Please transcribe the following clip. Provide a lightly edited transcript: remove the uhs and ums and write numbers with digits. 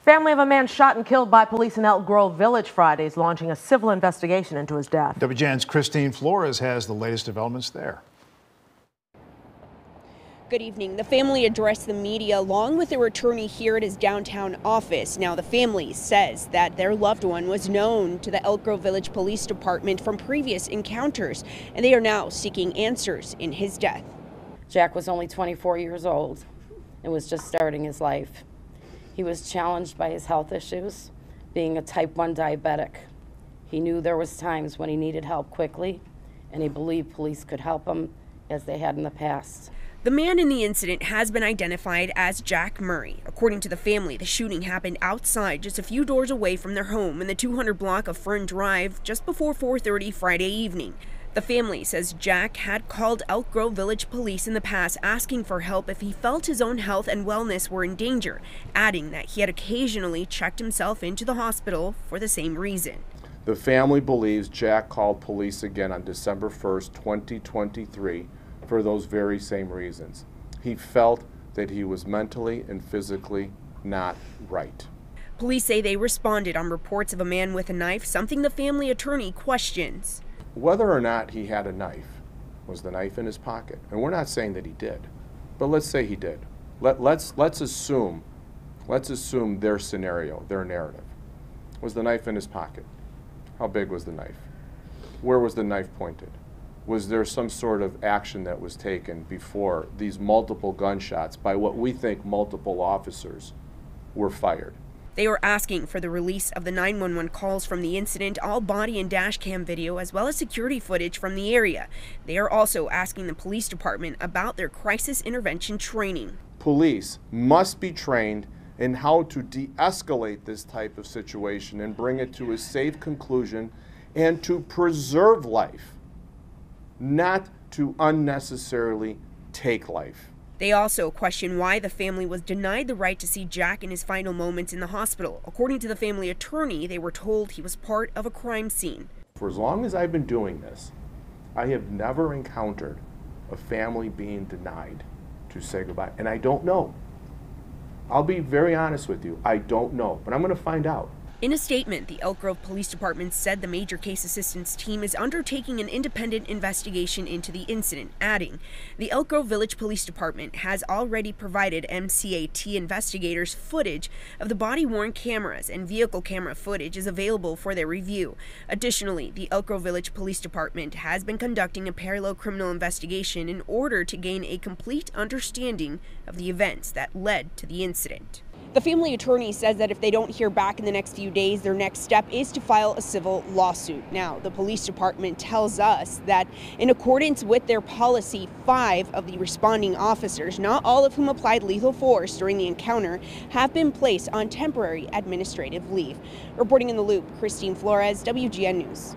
Family of a man shot and killed by police in Elk Grove Village Friday is launching a civil investigation into his death. WGN's Christine Flores has the latest developments there. Good evening. The family addressed the media along with their attorney here at his downtown office. Now, the family says that their loved one was known to the Elk Grove Village Police Department from previous encounters, and they are now seeking answers in his death. Jack was only 24 years old and was just starting his life. He was challenged by his health issues, being a type 1 diabetic. He knew there was times when he needed help quickly, and he believed police could help him as they had in the past. The man in the incident has been identified as Jack Murray. According to the family, the shooting happened outside just a few doors away from their home in the 200 block of Fern Drive just before 4:30 Friday evening. The family says Jack had called Elk Grove Village Police in the past asking for help if he felt his own health and wellness were in danger, adding that he had occasionally checked himself into the hospital for the same reason. The family believes Jack called police again on December 1st, 2023 for those very same reasons. He felt that he was mentally and physically not right. Police say they responded on reports of a man with a knife, something the family attorney questions. Whether or not he had a knife, was the knife in his pocket? And we're not saying that he did, but let's say he did. Let's assume their scenario, their narrative. Was the knife in his pocket? How big was the knife? Where was the knife pointed? Was there some sort of action that was taken before these multiple gunshots by what we think multiple officers were fired? They are asking for the release of the 911 calls from the incident, all body and dash cam video, as well as security footage from the area. They are also asking the police department about their crisis intervention training. Police must be trained in how to de-escalate this type of situation and bring it to a safe conclusion and to preserve life, not to unnecessarily take life. They also question why the family was denied the right to see Jack in his final moments in the hospital. According to the family attorney, they were told he was part of a crime scene. For as long as I've been doing this, I have never encountered a family being denied to say goodbye. And I don't know. I'll be very honest with you. I don't know, but I'm going to find out. In a statement, the Elk Grove Police Department said the Major Case Assistance Team is undertaking an independent investigation into the incident, adding, the Elk Grove Village Police Department has already provided MCAT investigators footage of the body-worn cameras, and vehicle camera footage is available for their review. Additionally, the Elk Grove Village Police Department has been conducting a parallel criminal investigation in order to gain a complete understanding of the events that led to the incident. The family attorney says that if they don't hear back in the next few days, their next step is to file a civil lawsuit. Now, the police department tells us that in accordance with their policy, 5 of the responding officers, not all of whom applied lethal force during the encounter, have been placed on temporary administrative leave. Reporting in the Loop, Christine Flores, WGN News.